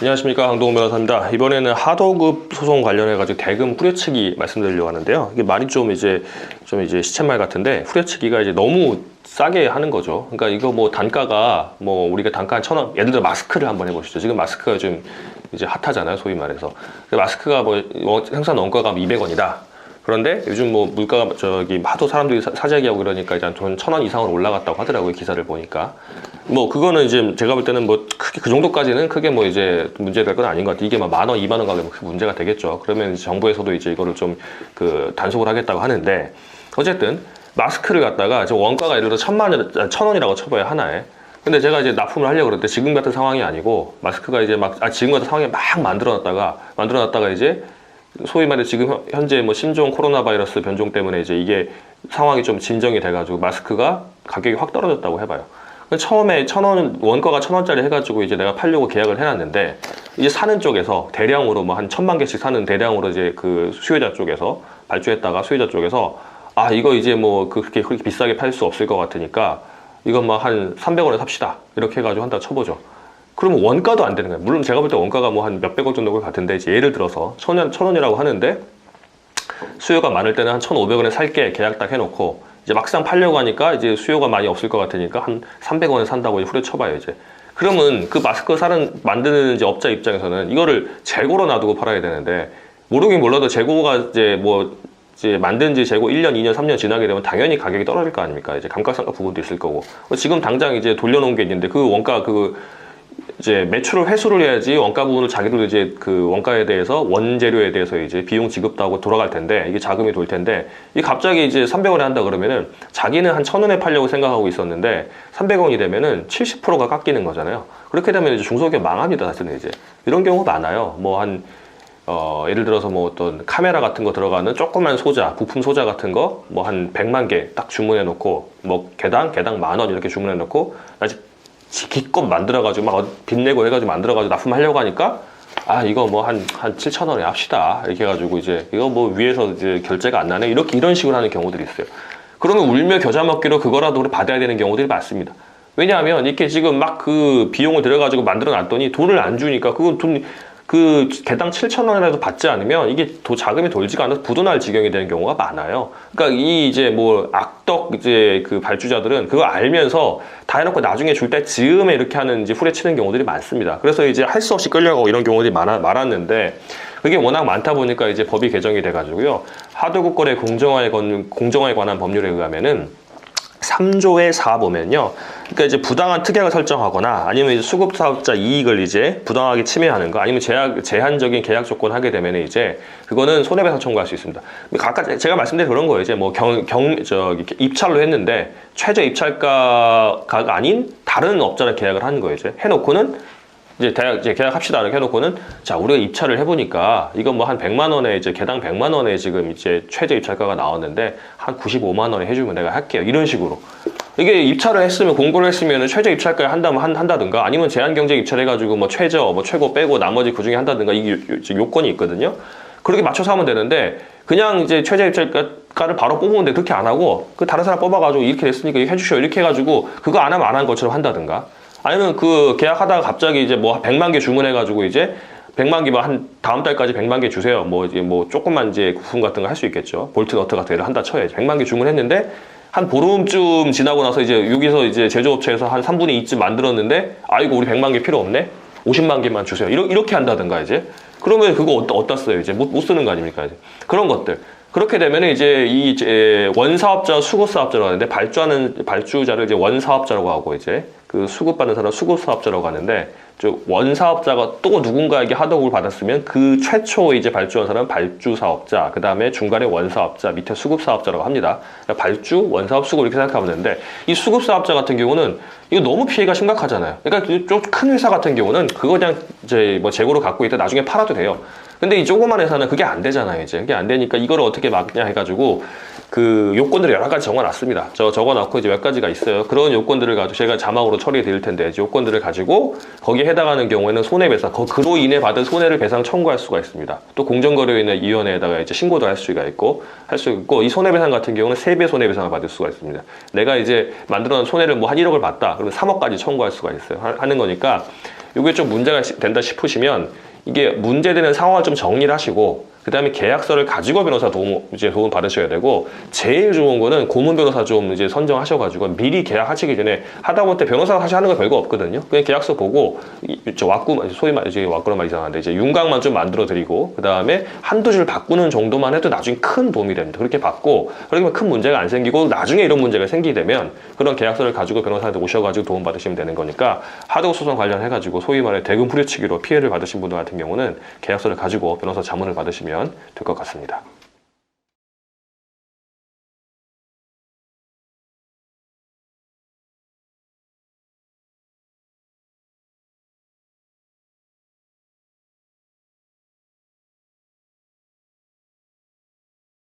안녕하십니까, 강동원 변호사입니다. 이번에는 하도급 소송 관련해가지고 대금 후려치기 말씀드리려고 하는데요. 이게 말이 좀 이제 시쳇말 같은데, 후려치기가 이제 너무 싸게 하는 거죠. 그러니까 이거 뭐 단가가 뭐 우리가 단가 한 1,000원, 예를 들어 마스크를 한번 해보시죠. 지금 마스크가 좀 이제 핫하잖아요, 소위 말해서. 마스크가 뭐 생산 원가가 200원이다. 그런데 요즘 뭐 물가가 하도 사람들이 사재기하고 그러니까 이제 한 1,000원 이상으로 올라갔다고 하더라고요, 기사를 보니까. 뭐 그거는 이제 제가 볼 때는 뭐 크게 그 정도까지는 크게 뭐 이제 문제될 건 아닌 것 같아요. 이게 막 10,000원, 20,000원 가면 그 문제가 되겠죠. 그러면 이제 정부에서도 이제 이거를 좀 그 단속을 하겠다고 하는데, 어쨌든 마스크를 갖다가 원가가 예를 들어 1,000원이라고 쳐봐요, 하나에. 근데 제가 이제 납품을 하려고 그랬는데 지금 같은 상황이 아니고, 마스크가 이제 지금 같은 상황에 막 만들어놨다가 이제 소위 말해 지금 현재 뭐 신종 코로나 바이러스 변종 때문에 이제 이게 상황이 좀 진정이 돼가지고 마스크가 가격이 확 떨어졌다고 해봐요. 처음에 1,000원, 원가가 1,000원짜리 해가지고 이제 내가 팔려고 계약을 해놨는데, 이제 사는 쪽에서 대량으로 뭐 한 1,000만 개씩 사는 대량으로 이제 그 수요자 쪽에서 발주했다가 수요자 쪽에서 이거 이제 뭐 그렇게 비싸게 팔 수 없을 것 같으니까 이건 뭐 한 300원에 삽시다. 이렇게 해가지고 한다 쳐보죠. 그러면 원가도 안 되는 거예요. 물론 제가 볼 때 원가가 뭐 한 몇백억 정도 될 것 같은데, 이제 예를 들어서 1,000원이라고 하는데 수요가 많을 때는 한 1,500원에 살게 계약 딱 해놓고, 이제 막상 팔려고 하니까 이제 수요가 많이 없을 것 같으니까 한 300원에 산다고 후려쳐봐요, 이제. 그러면 그 마스크 만드는 이제 업자 입장에서는 이거를 재고로 놔두고 팔아야 되는데, 모르긴 몰라도 재고가 이제 만든 지 재고 1년, 2년, 3년 지나게 되면 당연히 가격이 떨어질 거 아닙니까? 이제 감가상각 부분도 있을 거고. 지금 당장 이제 돌려놓은 게 있는데, 그 원가 이제 매출을 회수를 해야지 원가 부분을 자기도 이제 그 원가에 대해서 원재료에 대해서 이제 비용 지급도 하고 돌아갈 텐데, 이게 자금이 돌 텐데, 이 갑자기 이제 300원에 한다 그러면은 자기는 한 1,000원에 팔려고 생각하고 있었는데 300원이 되면은 70%가 깎이는 거잖아요. 그렇게 되면 이제 중소기업 망합니다, 사실은. 이제 이런 경우가 많아요. 뭐 예를 들어서 뭐 어떤 카메라 같은 거 들어가는 조그만 소자, 부품 소자 같은 거 뭐 한 100만 개 딱 주문해 놓고, 뭐 개당 10,000원 이렇게 주문해 놓고 기껏 만들어가지고 막 빚내고 해가지고 만들어가지고 납품하려고 하니까 이거 뭐 한 7,000원에 합시다 이렇게 해가지고 이제 이거 뭐 위에서 이제 결제가 안 나네 이런 식으로 하는 경우들이 있어요. 그러면 울며 겨자 먹기로 그거라도 우리 받아야 되는 경우들이 많습니다. 왜냐하면 이렇게 지금 막 그 비용을 들여가지고 만들어 놨더니 돈을 안 주니까 그 개당 7,000원이라도 받지 않으면 이게 자금이 돌지가 않아서 부도날 지경이 되는 경우가 많아요. 그러니까 이제 뭐 악덕 이제 그 발주자들은 그거 알면서 다 해놓고 나중에 줄 때 즈음에 이렇게 하는 이제 후려치는 경우들이 많습니다. 그래서 이제 할 수 없이 끌려가고 이런 경우들이 많았는데, 그게 워낙 많다 보니까 이제 법이 개정이 돼가지고요. 하도급 거래 공정화에 관한 법률에 의하면은 3조의 4 보면요. 그러니까 이제 부당한 특약을 설정하거나 아니면 이제 수급 사업자 이익을 이제 부당하게 침해하는 거, 아니면 제한적인 계약 조건 하게 되면 이제 그거는 손해배상 청구할 수 있습니다. 아까 제가 말씀드린 그런 거예요. 이제 뭐 입찰로 했는데 최저 입찰가가 아닌 다른 업자랑 계약을 하는 거예요. 이제 해놓고는 이제 계약합시다 이렇게 해놓고는, 자, 우리가 입찰을 해보니까 이건 뭐 한 100만 원에 이제 개당 100만 원에 지금 이제 최저 입찰가가 나왔는데 한 95만 원에 해주면 내가 할게요, 이런 식으로. 이게 입찰을 했으면, 공고를 했으면 최저 입찰가에 한다든가, 아니면 제한 경쟁 입찰 해가지고 뭐 최고 빼고 나머지 그 중에 한다든가, 이게 요건이 있거든요. 그렇게 맞춰서 하면 되는데, 그냥 이제 최저 입찰가를 바로 뽑으면 그렇게 안 하고 그 다른 사람 뽑아가지고 이렇게 됐으니까 이거 해주셔 이렇게 해가지고 그거 안 하면 안 한 것처럼 한다든가, 아니면 그 계약하다가 갑자기 이제 뭐 100만 개 주문해가지고 이제 100만 개, 뭐 한 다음 달까지 100만 개 주세요. 뭐 이제 뭐 조금만 이제 부품 같은 거 할 수 있겠죠. 볼트 너트 같은 거를 한다 쳐야지. 100만 개 주문했는데 한 보름쯤 지나고 나서 이제 여기서 이제 제조업체에서 한 3분의 2쯤 만들었는데, 이거 우리 100만 개 필요 없네. 50만 개만 주세요. 이렇게 한다든가 이제. 그러면 그거 어디다 써요? 이제 못 쓰는 거 아닙니까? 이제. 그런 것들. 그렇게 되면 이제 원사업자, 수급사업자라고 하는데, 발주자를 이제 원사업자라고 하고, 이제 그 수급받는 사람 수급사업자라고 하는데, 원사업자가 또 누군가에게 하도급을 받았으면 그 최초 이제 발주한 사람은 발주사업자, 그 다음에 중간에 원사업자, 밑에 수급사업자라고 합니다. 그러니까 발주, 원사업, 수급 이렇게 생각하면 되는데, 이 수급사업자 같은 경우는 이거 너무 피해가 심각하잖아요. 그러니까 좀 큰 회사 같은 경우는 그거 그냥 이제 뭐 재고로 갖고 있다 나중에 팔아도 돼요. 근데 이 조그만 회사는 그게 안 되잖아요. 이제 그게 안 되니까 이거를 어떻게 막냐 해가지고 그 요건들을 여러 가지 적어놨습니다. 적어놓고 이제 몇 가지가 있어요. 그런 요건들을 가지고 제가 자막으로 처리해 드릴 텐데, 이제 요건들을 가지고 거기에 해당하는 경우에는 손해배상, 그로 인해 받은 손해를 배상 청구할 수가 있습니다. 또 공정거래위원회에다가 이제 신고도 할 수가 있고 이 손해배상 같은 경우는 3배 손해배상을 받을 수가 있습니다. 내가 이제 만들어놓은 손해를 뭐 한 1억을 봤다. 그러면 3억까지 청구할 수가 있어요. 하는 거니까 이게 좀 문제가 된다 싶으시면 이게 문제되는 상황을 좀 정리를 하시고 그 다음에 계약서를 가지고 변호사 도움 받으셔야 되고, 제일 좋은 거는 고문 변호사 좀 이제 선정하셔가지고 미리 계약하시기 전에, 하다못해 변호사가 사실 하는 거 별거 없거든요. 그냥 계약서 보고 소위 말 이제 왁구란 말이 이상한데 이제 윤곽만 좀 만들어 드리고 그 다음에 한두 줄 바꾸는 정도만 해도 나중에 큰 도움이 됩니다. 그렇게 받고 그러면 큰 문제가 안 생기고 나중에 이런 문제가 생기게 되면 그런 계약서를 가지고 변호사한테 오셔가지고 도움 받으시면 되는 거니까, 하도급 소송 관련해가지고 소위 말해 대금 후려치기로 피해를 받으신 분들 같은 경우는 계약서를 가지고 변호사 자문을 받으시면 될 것 같습니다.